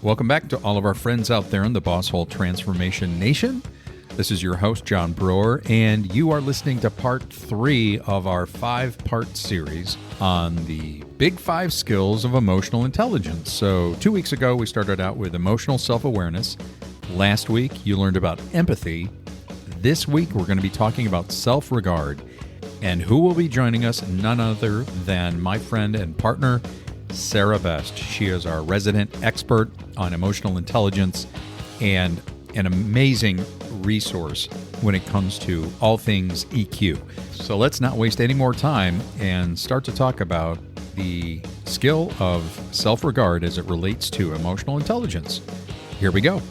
Welcome back to all of our friends out there in the Boss Hole Transformation Nation. This is your host, John Brewer, and you are listening to part 3 of our 5-part series on the big 5 skills of emotional intelligence. So 2 weeks ago, we started out with emotional self-awareness. Last week, you learned about empathy. This week, we're going to be talking about self-regard. And who will be joining us? None other than my friend and partner, Sarah Best. She is our resident expert on emotional intelligence and an amazing resource when it comes to all things EQ. So let's not waste any more time and start to talk about the skill of self-regard as it relates to emotional intelligence. Here we go.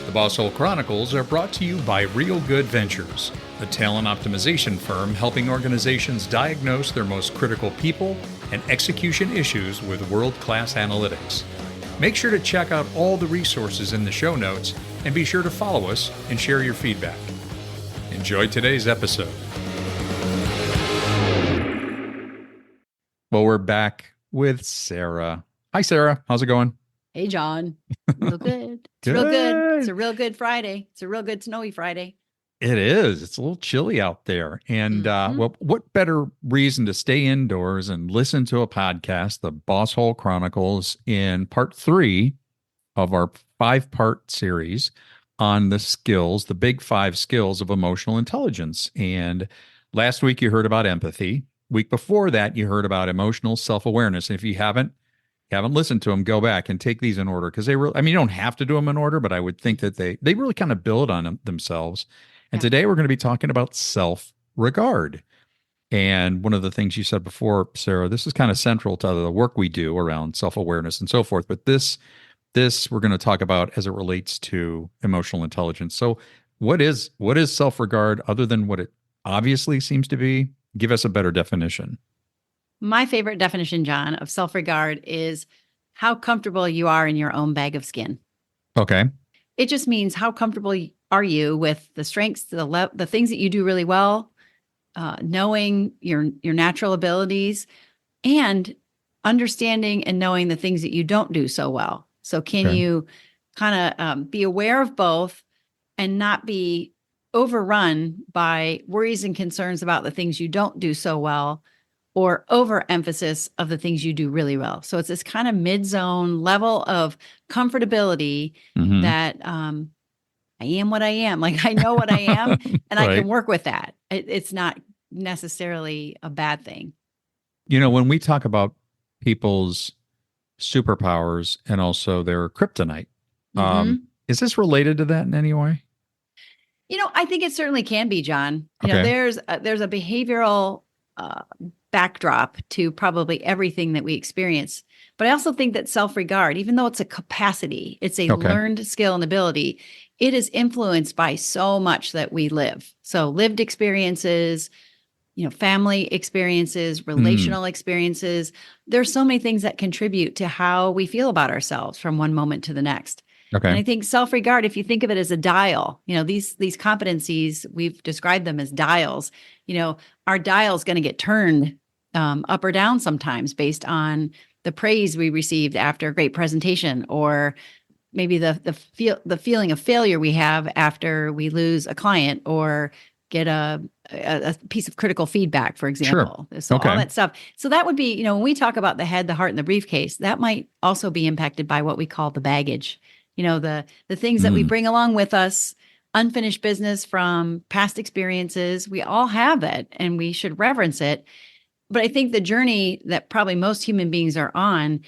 The Boss Hole Chronicles are brought to you by real.good.ventures, a talent optimization firm helping organizations diagnose their most critical people and execution issues with world-class analytics. Make sure to check out all the resources in the show notes and be sure to follow us and share your feedback. Enjoy today's episode. Well, we're back with Sarah. Hi, Sarah. How's it going? Hey, John. Real good. It's real good. It's a real good Friday. It's a real good snowy Friday. It is. It's a little chilly out there. And well, what better reason to stay indoors and listen to a podcast, the Boss Hole Chronicles, in part 3 of our 5-part series on the skills, the big 5 skills of emotional intelligence. And last week you heard about empathy. Week before that, you heard about emotional self-awareness. And if you haven't listened to them, go back and take these in order, because they really, you don't have to do them in order, but I would think that they really kind of build on themselves. And today we're going to be talking about self-regard. And one of the things you said before, Sarah, this is kind of central to the work we do around self-awareness and so forth. But this we're going to talk about as it relates to emotional intelligence. So what is self-regard other than what it obviously seems to be? Give us a better definition. My favorite definition, John, of self-regard is how comfortable you are in your own bag of skin. Okay. It just means how comfortable are you with the strengths, the things that you do really well, knowing your natural abilities, and understanding and knowing the things that you don't do so well. So can you kind of be aware of both and not be overrun by worries and concerns about the things you don't do so well, or overemphasis of the things you do really well. So it's this kind of mid-zone level of comfortability that I am what I am. Like, I know what I am and I can work with that. It's not necessarily a bad thing. You know, when we talk about people's superpowers and also their kryptonite, is this related to that in any way? You know, I think it certainly can be, John. You know, there's a behavioral backdrop to probably everything that we experience. But I also think that self-regard, even though it's a capacity, it's a learned skill and ability, it is influenced by so much that we live. So lived experiences, family experiences, relational experiences. There's so many things that contribute to how we feel about ourselves from one moment to the next. Okay. And I think self-regard, if you think of it as a dial, these competencies, we've described them as dials. Our dial's going to get turned up or down sometimes based on the praise we received after a great presentation, or maybe the feeling of failure we have after we lose a client or get a piece of critical feedback, for example. Sure. So all that stuff. So that would be, when we talk about the head, the heart, and the briefcase, that might also be impacted by what we call the baggage. The things that we bring along with us, unfinished business from past experiences. We all have it, and we should reverence it. But I think the journey that probably most human beings are on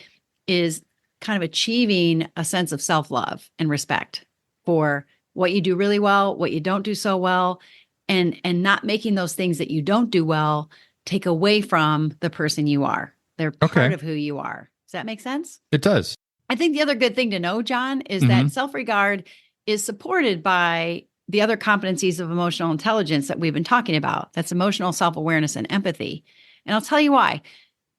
is kind of achieving a sense of self-love and respect for what you do really well, what you don't do so well, and not making those things that you don't do well take away from the person you are. They're part of who you are. Does that make sense? It does. I think the other good thing to know, John, is that self-regard is supported by the other competencies of emotional intelligence that we've been talking about. That's emotional self-awareness and empathy. And I'll tell you why.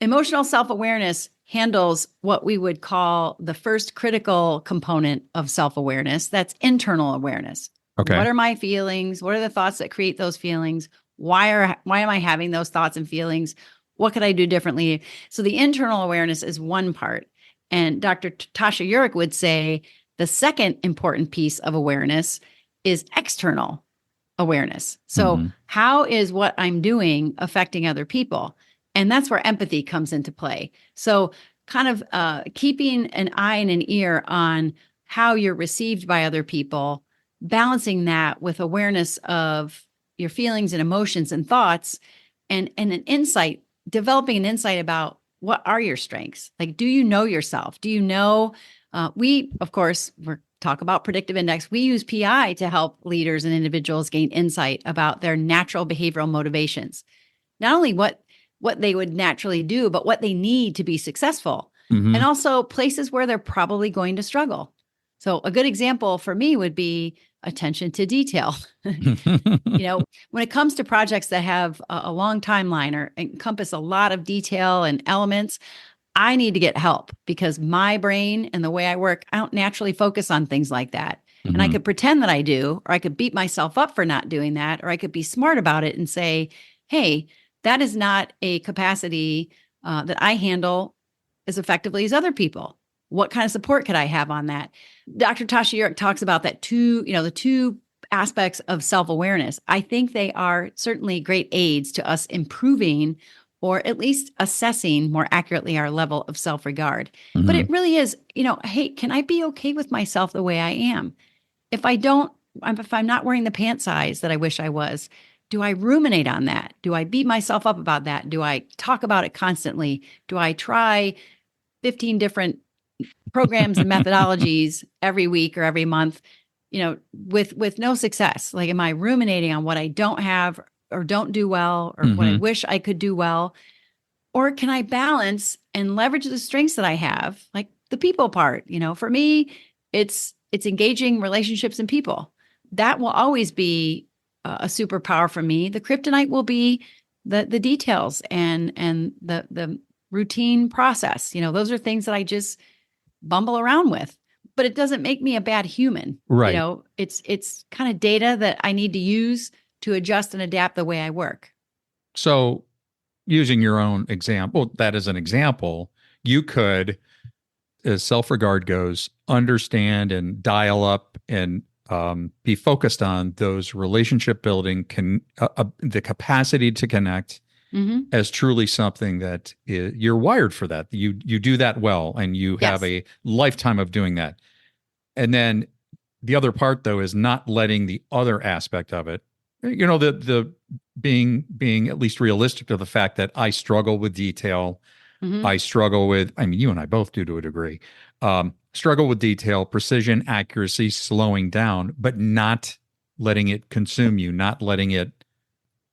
Emotional self-awareness handles what we would call the first critical component of self-awareness. That's internal awareness. Okay. What are my feelings? What are the thoughts that create those feelings? Why am I having those thoughts and feelings? What could I do differently? So the internal awareness is one part. And Dr. Tasha Eurich would say the second important piece of awareness is external awareness. So how is what I'm doing affecting other people? And that's where empathy comes into play. So kind of keeping an eye and an ear on how you're received by other people, balancing that with awareness of your feelings and emotions and thoughts, and an insight, developing an insight about what are your strengths? Like, do you know yourself? Do you know, we, of course, we're talk about predictive index. We use PI to help leaders and individuals gain insight about their natural behavioral motivations. Not only what they would naturally do, but what they need to be successful. And also places where they're probably going to struggle. So a good example for me would be attention to detail. When it comes to projects that have a long timeline or encompass a lot of detail and elements, I need to get help because my brain and the way I work, I don't naturally focus on things like that. And I could pretend that I do, or I could beat myself up for not doing that, or I could be smart about it and say, hey, that is not a capacity that I handle as effectively as other people. What kind of support could I have on that? Dr. Tasha Eurich talks about that the two aspects of self-awareness. I think they are certainly great aids to us improving or at least assessing more accurately our level of self-regard. But it really is, hey, can I be okay with myself the way I am? If I'm not wearing the pant size that I wish I was, do I ruminate on that? Do I beat myself up about that? Do I talk about it constantly? Do I try 15 different programs and methodologies every week or every month, with no success? Like, am I ruminating on what I don't have or don't do well, or what I wish I could do well? Or can I balance and leverage the strengths that I have, like the people part? For me, it's engaging relationships and people. That will always be a superpower for me. The kryptonite will be the details and the routine process. Those are things that I just bumble around with, but it doesn't make me a bad human. Right. It's kind of data that I need to use to adjust and adapt the way I work. So using your own example, that as an example, you could, as self-regard goes, understand and dial up and be focused on those relationship building, the capacity to connect as truly something that you're wired for that. You do that well, and you have a lifetime of doing that. And then the other part, though, is not letting the other aspect of it, the being at least realistic to the fact that I struggle with detail. I struggle with, you and I both do to a degree, struggle with detail, precision, accuracy, slowing down, but not letting it consume you, not letting it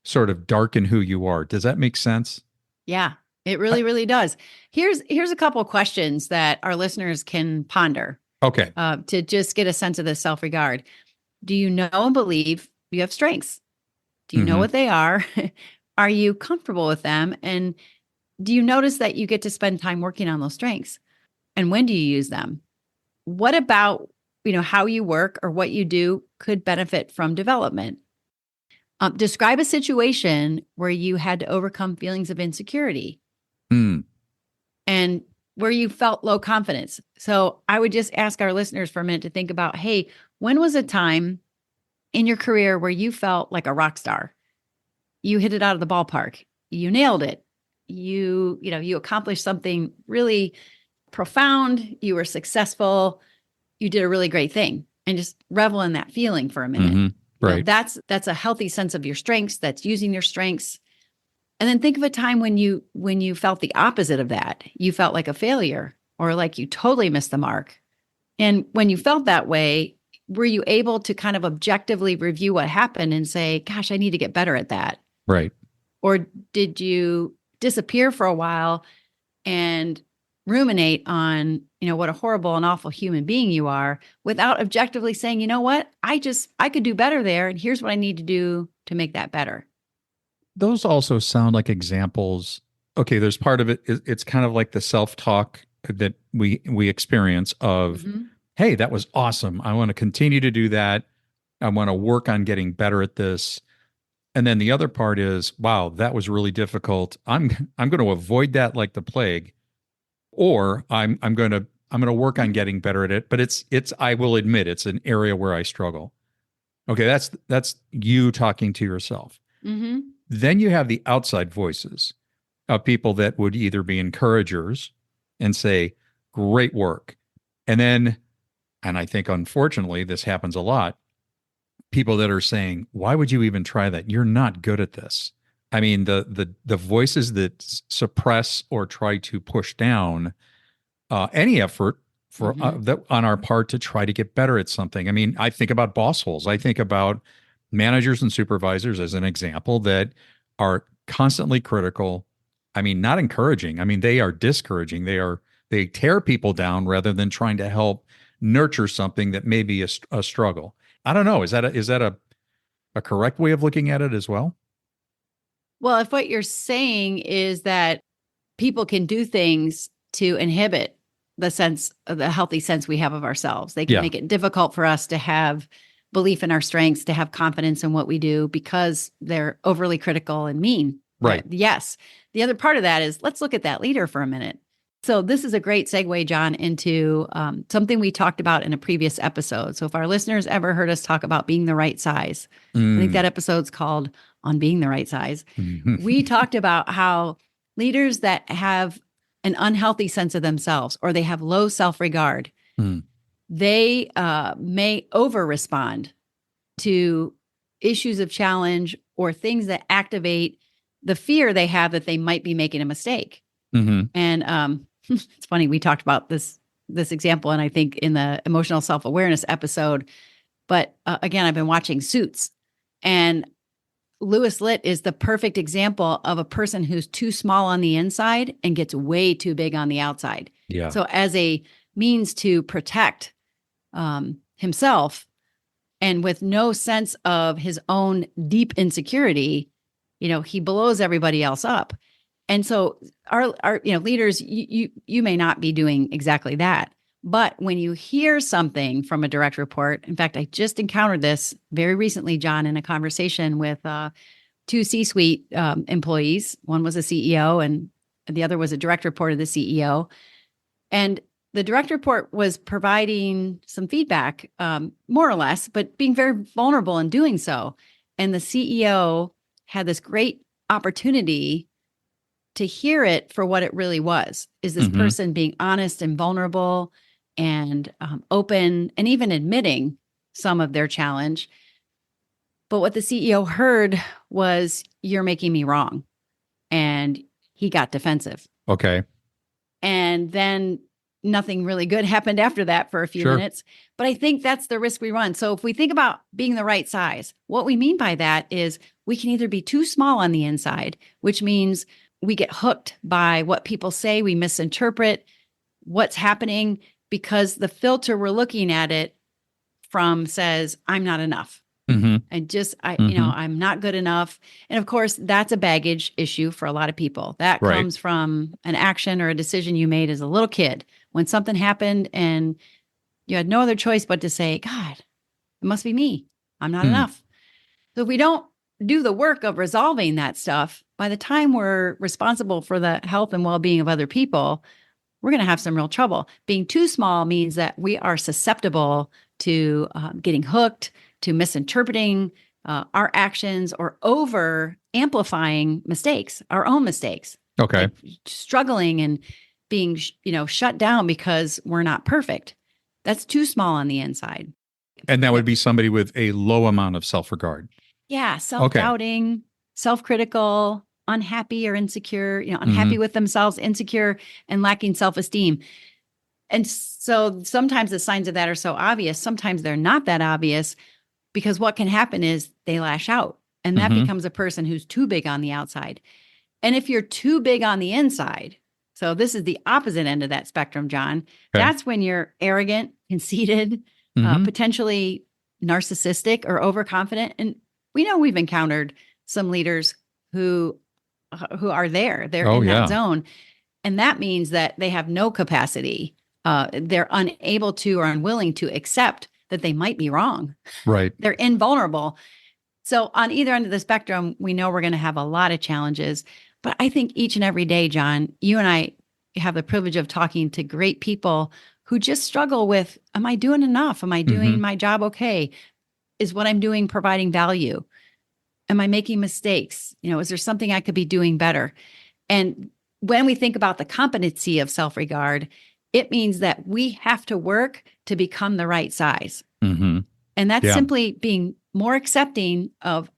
sort of darken who you are. Does that make sense? Yeah, it really, really does. Here's a couple of questions that our listeners can ponder. Okay. To just get a sense of the self-regard. Do you know and believe you have strengths? Do you know what they are? Are you comfortable with them? And do you notice that you get to spend time working on those strengths? And when do you use them? What about, how you work or what you do could benefit from development? Describe a situation where you had to overcome feelings of insecurity and where you felt low confidence. So I would just ask our listeners for a minute to think about, hey, when was a time in your career where you felt like a rock star? You hit it out of the ballpark. You nailed it. You accomplished something really profound. You were successful. You did a really great thing, and just revel in that feeling for a minute. Right. That's a healthy sense of your strengths. That's using your strengths. And then think of a time when you felt the opposite of that. You felt like a failure or like you totally missed the mark. And when you felt that way, were you able to kind of objectively review what happened and say, gosh, I need to get better at that? Right. Or did you disappear for a while and ruminate on, what a horrible and awful human being you are without objectively saying, you know what, I could do better there. And here's what I need to do to make that better. Those also sound like examples. Okay, there's part of it. It's kind of like the self-talk that we experience of, hey, that was awesome. I want to continue to do that. I want to work on getting better at this. And then the other part is, wow, that was really difficult. I'm going to avoid that like the plague, or I'm going to work on getting better at it. But it's I will admit it's an area where I struggle. Okay, that's you talking to yourself. Mm-hmm. Then you have the outside voices of people that would either be encouragers and say, great work. And then, and I think unfortunately this happens a lot, people that are saying, why would you even try that? You're not good at this. I mean, the voices that suppress or try to push down any effort for Mm-hmm. that on our part to try to get better at something. I mean, I think about boss holes. I think about managers and supervisors as an example that are constantly critical. I mean, not encouraging. I mean, they are discouraging. They tear people down rather than trying to help nurture something that may be a struggle. I don't know. Is that a correct way of looking at it as well? Well, if what you're saying is that people can do things to inhibit the healthy sense we have of ourselves, they can Yeah. make it difficult for us to have belief in our strengths, to have confidence in what we do because they're overly critical and mean. Right. Yes. The other part of that is let's look at that leader for a minute. So, this is a great segue, John, into something we talked about in a previous episode. So, if our listeners ever heard us talk about being the right size, I think that episode's called On Being the Right Size. We talked about how leaders that have an unhealthy sense of themselves or they have low self regard, Mm. they may over respond to issues of challenge or things that activate the fear they have that they might be making a mistake. Mhm. And it's funny, we talked about this example, and I think in the emotional self-awareness episode. But again, I've been watching Suits, and Louis Litt is the perfect example of a person who's too small on the inside and gets way too big on the outside. Yeah. So, as a means to protect himself, and with no sense of his own deep insecurity, he blows everybody else up. And so our leaders, you may not be doing exactly that. But when you hear something from a direct report, in fact, I just encountered this very recently, John, in a conversation with two C-suite employees. One was a CEO and the other was a direct report of the CEO. And the direct report was providing some feedback, more or less, but being very vulnerable in doing so. And the CEO had this great opportunity to hear it for what it really was. Is this Mhm. person being honest and vulnerable and open and even admitting some of their challenge? But what the CEO heard was, you're making me wrong. And he got defensive. Okay. And then nothing really good happened after that for a few Sure. minutes. But I think that's the risk we run. So if we think about being the right size, what we mean by that is we can either be too small on the inside, which means we get hooked by what people say, we misinterpret what's happening because the filter we're looking at it from says, I'm not enough. Mhm. And Mhm. I'm not good enough. And of course, that's a baggage issue for a lot of people. That Right. comes from an action or a decision you made as a little kid when something happened and you had no other choice but to say, God, it must be me. I'm not Hmm. enough. So if we don't do the work of resolving that stuff, by the time we're responsible for the health and well-being of other people, we're going to have some real trouble. Being too small means that we are susceptible to getting hooked, to misinterpreting our actions or over amplifying mistakes, our own mistakes. Okay. Like struggling and being, shut down because we're not perfect. That's too small on the inside. And that would be somebody with a low amount of self-regard. Yeah, self-doubting, self-critical, unhappy or insecure, unhappy with themselves, insecure, and lacking self-esteem. And so sometimes the signs of that are so obvious. Sometimes they're not that obvious because what can happen is they lash out and that Mhm. becomes a person who's too big on the outside. And if you're too big on the inside, so this is the opposite end of that spectrum, John, that's when you're arrogant, conceited, Mhm. potentially narcissistic or overconfident. And we know we've encountered some leaders who are there. They're Oh, in that yeah. zone. And that means that they have no capacity. They're unable to or unwilling to accept that they might be wrong. Right. They're invulnerable. So on either end of the spectrum, we know we're going to have a lot of challenges. But I think each and every day, John, you and I have the privilege of talking to great people who just struggle with, am I doing enough? Am I Hmm. doing my job okay? Is what I'm doing providing value? Am I making mistakes? Is there something I could be doing better? And when we think about the competency of self-regard, it means that we have to work to become the right size. Hmm. And that's Yeah. simply being more accepting of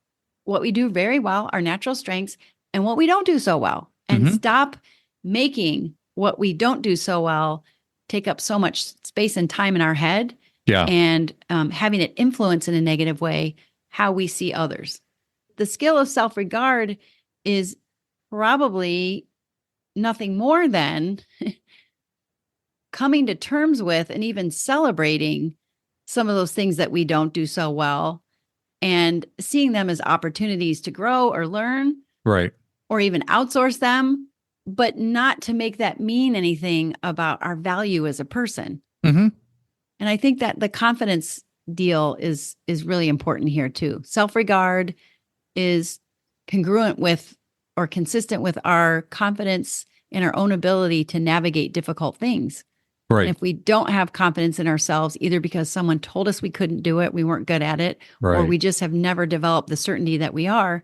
what we do very well, our natural strengths, and what we don't do so well, and Hmm. stop making what we don't do so well take up so much space and time in our head, Yeah. and having it influence in a negative way how we see others. The skill of self regard is probably nothing more than coming to terms with and even celebrating some of those things that we don't do so well, and seeing them as opportunities to grow or learn Right. or even outsource them, but not to make that mean anything about our value as a person. Hmm. And I think that the confidence deal is really important here too. Self-regard is congruent with or consistent with our confidence in our own ability to navigate difficult things. And Right. if we don't have confidence in ourselves, either because someone told us we couldn't do it, we weren't good at it, or Right. we just have never developed the certainty that we are,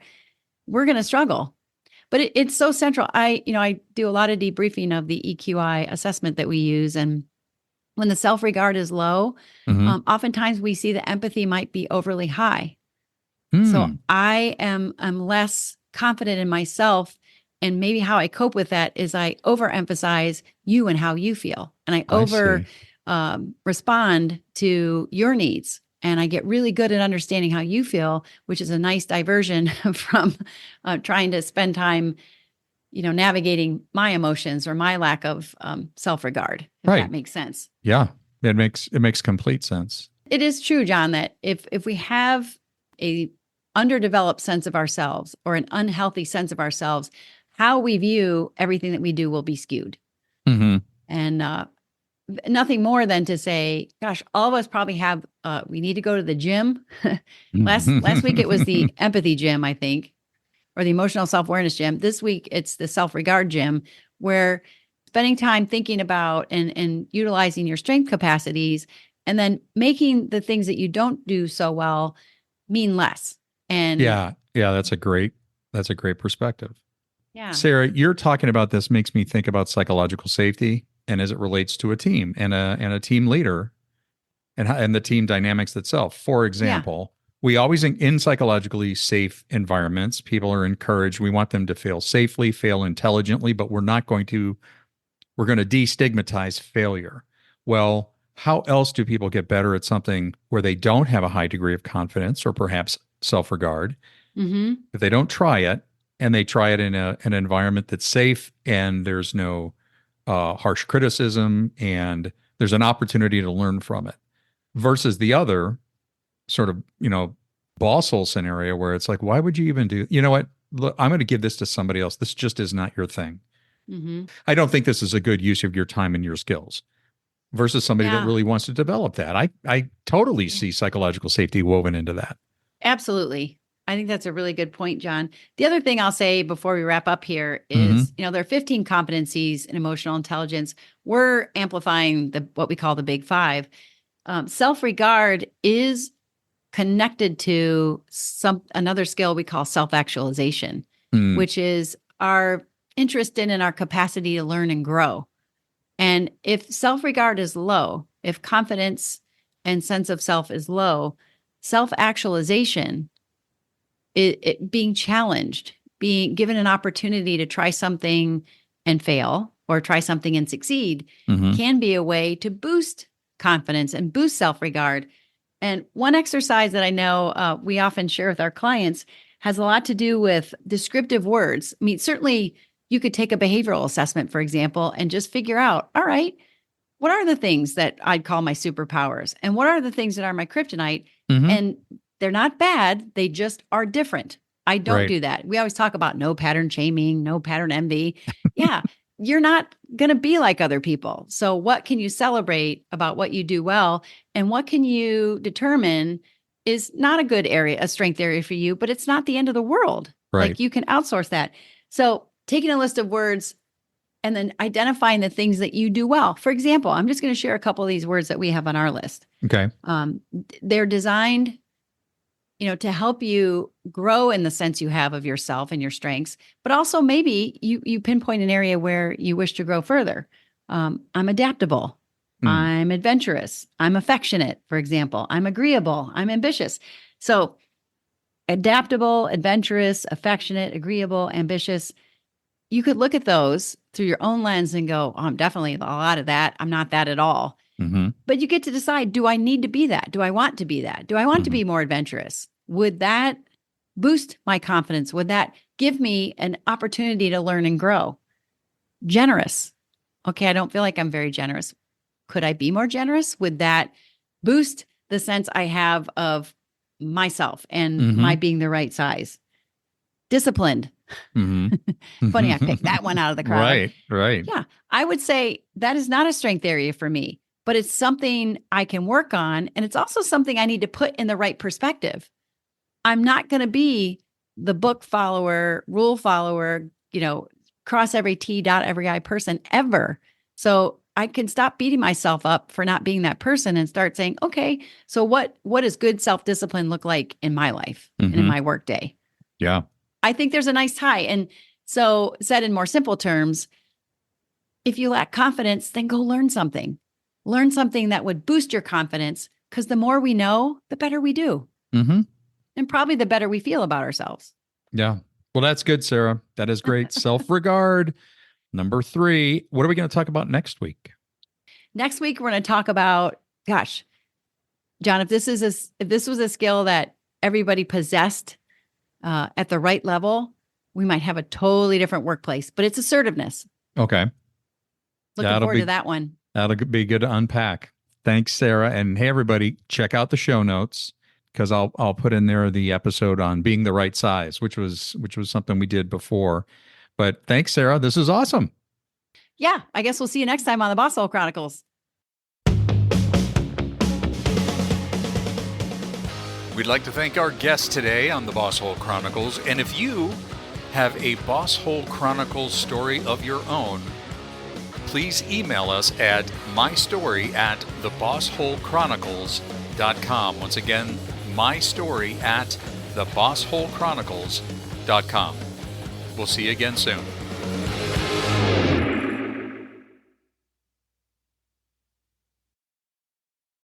we're going to struggle. But it's so central. I do a lot of debriefing of the EQI assessment that we use, and when the self regard is low, Hmm. oftentimes we see the empathy might be overly high. So Mm. I'm less confident in myself. And maybe how I cope with that is I overemphasize you and how you feel. And I I over see. respond to your needs. And I get really good at understanding how you feel, which is a nice diversion from trying to spend time, navigating my emotions or my lack of self-regard, if that Right. makes sense. Yeah. It makes complete sense. It is true, John, that if we have a underdeveloped sense of ourselves or an unhealthy sense of ourselves, how we view everything that we do will be skewed. Hmm. And nothing more than to say, gosh, all of us probably have, we need to go to the gym. Last week it was the empathy gym, I think, or the emotional self-awareness gym. This week it's the self-regard gym, where spending time thinking about and utilizing your strength capacities, and then making the things that you don't do so well mean less. And Yeah. Yeah. That's a great perspective. yeah, Sarah, you're talking about this makes me think about psychological safety and as it relates to a team and a team leader and the team dynamics itself. For yeah, example, we always in psychologically safe environments, people are encouraged. We want them to fail safely, fail intelligently, but we're going to destigmatize failure. Well, how else do people get better at something where they don't have a high degree of confidence or perhaps self-regard mm-hmm, if they don't try it and they try it in an environment that's safe and there's no harsh criticism and there's an opportunity to learn from it versus the other sort of, boss hole scenario where it's like, why would you even do, you know what? Look, I'm going to give this to somebody else. This just is not your thing. mm-hmm, I don't think this is a good use of your time and your skills versus somebody that yeah, really wants to develop that. I totally yeah, see psychological safety woven into that. absolutely. I think that's a really good point, John. The other thing I'll say before we wrap up here Hmm. is, there are 15 competencies in emotional intelligence. We're amplifying what we call the big five. Self-regard is connected to another skill we call self-actualization, Mm. which is our interest in and our capacity to learn and grow. And if self-regard is low, if confidence and sense of self is low, self-actualization, it being challenged, being given an opportunity to try something and fail or try something and succeed, Hmm. can be a way to boost confidence and boost self-regard. And one exercise that I know we often share with our clients has a lot to do with descriptive words. I mean, certainly you could take a behavioral assessment, for example, and just figure out, all right, what are the things that I'd call my superpowers? And what are the things that are my kryptonite? Hmm. And they're not bad, they just are different. I don't Right. do that. We always talk about no pattern shaming, no pattern envy. Yeah, you're not going to be like other people. So, what can you celebrate about what you do well? And what can you determine is not a good area, a strength area for you, but it's not the end of the world. Right. Like you can outsource that. So taking a list of words and then identifying the things that you do well. For example, I'm just going to share a couple of these words that we have on our list. Okay. They're designed, to help you grow in the sense you have of yourself and your strengths, but also maybe you pinpoint an area where you wish to grow further. I'm adaptable. I'm adventurous. I'm affectionate, for example. I'm agreeable. I'm ambitious. So adaptable, adventurous, affectionate, agreeable, ambitious. You could look at those through your own lens and go, oh, I'm definitely a lot of that. I'm not that at all. Mm-hmm. But you get to decide, do I need to be that? Do I want to be that? Do I want to be more adventurous? Would that boost my confidence? Would that give me an opportunity to learn and grow? Generous. Okay, I don't feel like I'm very generous. Could I be more generous? Would that boost the sense I have of myself and my being the right size? Disciplined. Mm-hmm. Funny, I picked that one out of the crowd. Right. Yeah, I would say that is not a strength area for me, but it's something I can work on. And it's also something I need to put in the right perspective. I'm not going to be the book follower, rule follower, cross every T, dot every I person ever. So I can stop beating myself up for not being that person and start saying, okay, so what does good self-discipline look like in my life and in my workday? Yeah. I think there's a nice tie. And so said in more simple terms, if you lack confidence, then go learn something. Learn something that would boost your confidence, because the more we know, the better we do. Mm-hmm. And probably the better we feel about ourselves. Yeah. Well, that's good, Sarah. That is great. Self-regard. Number 3. What are we going to talk about next week? Next week, we're going to talk about, gosh, John, if this was a skill that everybody possessed at the right level, we might have a totally different workplace, but it's assertiveness. Okay. Looking forward to that one. That'll be good to unpack. Thanks, Sarah. And hey, everybody, check out the show notes, because I'll put in there the episode on being the right size, which was something we did before. But thanks, Sarah. This is awesome. Yeah, I guess we'll see you next time on the Boss Hole Chronicles. We'd like to thank our guest today on the Boss Hole Chronicles. And if you have a Boss Hole Chronicles story of your own, please email us at mystory@thebossholechronicles.com. Once again, mystory@thebossholechronicles.com. We'll see you again soon.